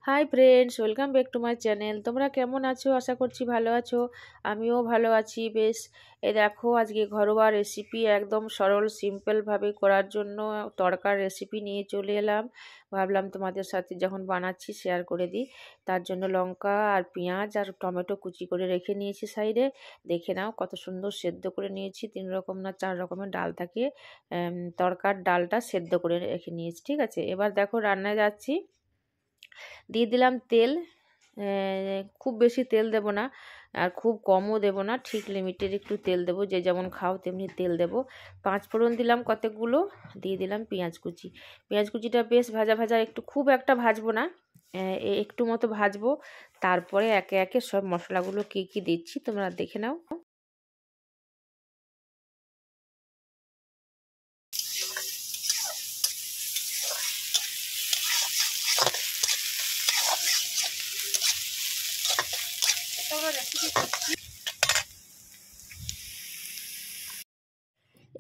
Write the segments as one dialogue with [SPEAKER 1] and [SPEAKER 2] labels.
[SPEAKER 1] Hi friends, welcome back to my channel. তোমরা কেমন আছো? আশা করছি ভালো আছো। আমিও ভালো আছি বেশ। এই দেখো, আজকে ঘরোয়া রেসিপি একদম সরল সিম্পলভাবে করার জন্য তড়কার রেসিপি নিয়ে চলে এলাম। ভাবলাম তোমাদের সাথে যখন বানাচ্ছি শেয়ার করে দিই। তার জন্য লঙ্কা আর পেঁয়াজ আর টমেটো কুচি করে রেখে নিয়েছি সাইডে। দেখে নাও কত সুন্দর সেদ্ধ করে নিয়েছি। 3 রকম না 4 রকমের ডাল থাকে। তড়কার ডালটা সেদ্ধ করে রেখে নিয়েছি, ঠিক আছে। এবার দেখো রান্নায় যাচ্ছি। দিয়ে দিলাম তেল। খুব বেশি তেল দেব না আর খুব কমও দেব না, ঠিক লিমিটেড একটু তেল দেব। যে যেমন খাও তেমনি তেল দেব। 5 ফোড়ন দিলাম কতকগুলো। দিয়ে দিলাম পেঁয়াজ কুচি। পেঁয়াজ কুচিটা বেশ ভাজা ভাজা, একটু খুব একটা ভাজবো না, একটু মতো ভাজবো। তারপরে একে একে সব মশলাগুলো কী কী দিচ্ছি তোমরা দেখে নাও।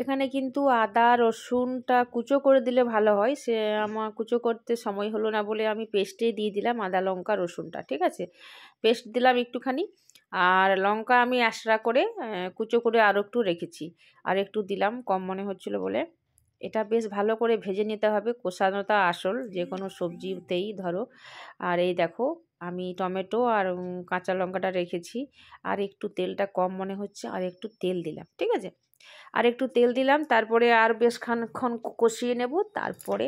[SPEAKER 1] এখানে কিন্তু আদা রসুনটা কুচো করে দিলে ভালো হয়। সে আমার কুচো করতে সময় হলো না বলে আমি পেস্টেই দিয়ে দিলাম আদা লঙ্কা রসুনটা, ঠিক আছে। পেস্ট দিলাম একটুখানি। আর লঙ্কা আমি আশরা করে কুচো করে আরও একটু রেখেছি, আর একটু দিলাম, কম মনে হচ্ছিল বলে। এটা বেশ ভালো করে ভেজে নিতে হবে, কষানোটা আসল যে কোনো সবজিতেই ধরো। আর এই দেখো, আমি টমেটো আর কাঁচা লঙ্কাটা রেখেছি। আর একটু তেলটা কম মনে হচ্ছে, আর একটু তেল দিলাম, ঠিক আছে। আর একটু তেল দিলাম, তারপরে আর বেশ খানিকক্ষণ কষিয়ে নেব। তারপরে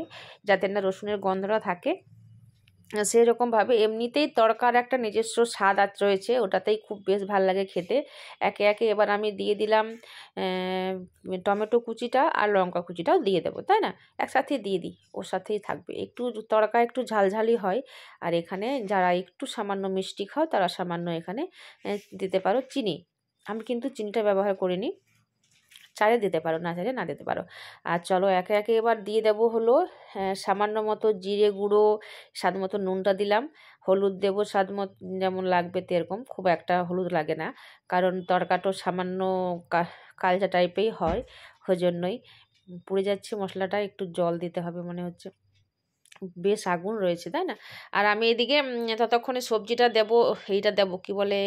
[SPEAKER 1] যাতে না রসুনের গন্ধটা থাকে, সেরকমভাবে এমনিতেই তড়কার একটা নিজস্ব স্বাদ রয়েছে, ওটাতেই খুব বেশ ভালো লাগে খেতে। একে একে এবার আমি দিয়ে দিলাম টমেটো কুচিটা আর লঙ্কা কুচিটাও দিয়ে দেবো, তাই না। একসাথেই দিয়ে দিই, ওর সাথেই থাকবে। একটু তড়কা একটু ঝালঝালি হয়। আর এখানে যারা একটু সামান্য মিষ্টি খাও তারা সামান্য এখানে দিতে পারো চিনি। আমি কিন্তু চিনিটা ব্যবহার করিনি, চাইলে দিতে পারো, না চাইলে না দিতে পারো। আর চলো একে একে এবার দিয়ে দেবো হলো সামান্য মতো জিরে গুঁড়ো, স্বাদ মতো নুনটা দিলাম। হলুদ দেবো স্বাদ মতো, যেমন লাগবে তেরকম, খুব একটা হলুদ লাগে না, কারণ তরকাটা সামান্য কালচা টাইপেই হয়, ওই জন্যই। পুড়ে যাচ্ছে মশলাটা, একটু জল দিতে হবে মনে হচ্ছে, বেশ আগুন রয়েছে, তাই না। আর আমি এদিকে ততক্ষণে সবজিটা দেব। এইটা দেব কি বলে,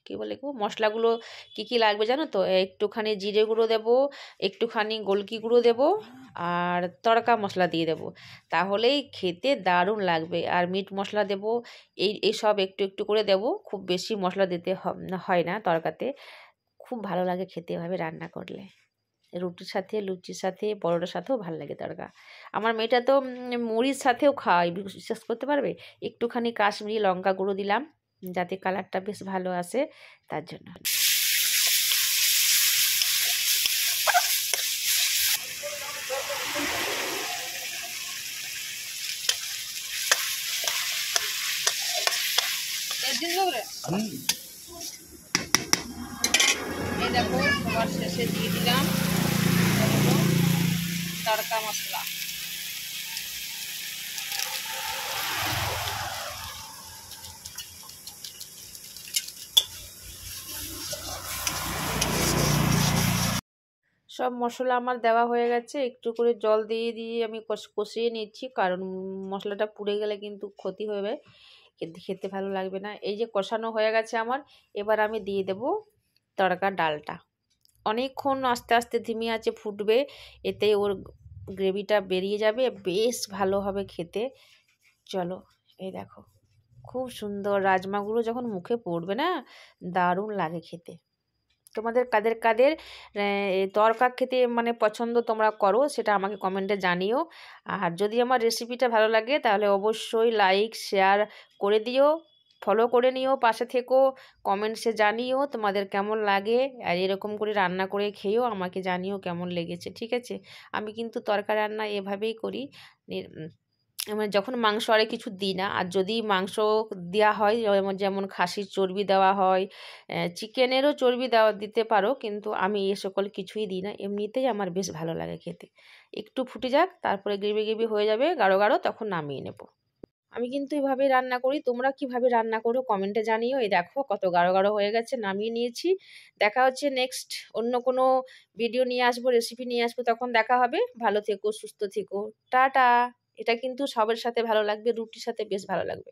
[SPEAKER 1] কি বলে গো, মশলাগুলো কি কি লাগবে জানো তো। একটুখানি জিরে গুঁড়ো দেব, একটুখানি গোলকি গুঁড়ো দেব, আর তড়কা মশলা দিয়ে দেব। তাহলেই খেতে দারুণ লাগবে। আর মিট মশলা দেব। এই সব একটু একটু করে দেব, খুব বেশি মশলা দিতে হয় না তরকাতে। খুব ভালো লাগে খেতে এভাবে রান্না করলে। রুটির সাথে, লুচির সাথে, পরোটার সাথেও ভালো লাগে তড়কা। আমার মেয়েটা তো মুড়ির সাথেও খায়, বিশ্বাস করতে পারবে। একটুখানি কাশ্মীরি লঙ্কা গুঁড়ো দিলাম যাতে কালারটা বেশ ভালো আসে, তার জন্য। এই দেখো, সবার শেষে দিয়ে দিলাম তড়কা মশলা। সব মশলা আমার দেওয়া হয়ে গেছে। একটু করে জল দিয়ে দিয়ে আমি কষিয়ে নিচ্ছি, কারণ মশলাটা পুড়ে গেলে কিন্তু ক্ষতি হবে, খেতে ভালো লাগবে না। এই যে কষানো হয়ে গেছে আমার, এবার আমি দিয়ে দেব তড়কা ডালটা। অনেকক্ষণ আস্তে আস্তে ধিমি আঁচে ফুটবে, এতে ওর গ্রেভিটা বেরিয়ে যাবে, বেশ ভালো হবে খেতে। চলো, এই দেখো, খুব সুন্দর। রাজমাগুলো যখন মুখে পড়বে না, দারুণ লাগে খেতে। তোমাদের কাদের কাদের তরকা খেতে মানে পছন্দ তোমরা করো, সেটা আমাকে কমেন্টে জানিও। আর যদি আমার রেসিপিটা ভালো লাগে তাহলে অবশ্যই লাইক শেয়ার করে দিও, ফলো করে নিও, পাশে থেকো, কমেন্টসে জানিও তোমাদের কেমন লাগে। আর এরকম করে রান্না করে খেয়েও আমাকে জানিও কেমন লেগেছে, ঠিক আছে। আমি কিন্তু তরকা রান্না এভাবেই করি। মানে যখন মাংস আরে কিছু দিই না, আর যদি মাংস দেওয়া হয়, যেমন খাসির চর্বি দেওয়া হয়, চিকেনেরও চর্বি দিতে পারো, কিন্তু আমি এ সকল কিছুই দিই না। এমনিতেই আমার বেশ ভালো লাগে খেতে। একটু ফুটে যাক, তারপরে গ্রেভি গ্রেভি হয়ে যাবে গাঢ় গাঢ়, তখন নামিয়ে নেব। আমি কিন্তু এভাবেই রান্না করি, তোমরা কিভাবে রান্না করো কমেন্টে জানিও। এই দেখো কত গাঢ় গাঢ় হয়ে গেছে, নামিয়ে নিয়েছি। দেখা হচ্ছে নেক্সট অন্য কোনো ভিডিও নিয়ে আসবো, রেসিপি নিয়ে আসবো, তখন দেখা হবে। ভালো থেকো, সুস্থ থেকো, টাটা। এটা কিন্তু সবের সাথে ভালো লাগবে, রুটির সাথে বেশ ভালো লাগবে।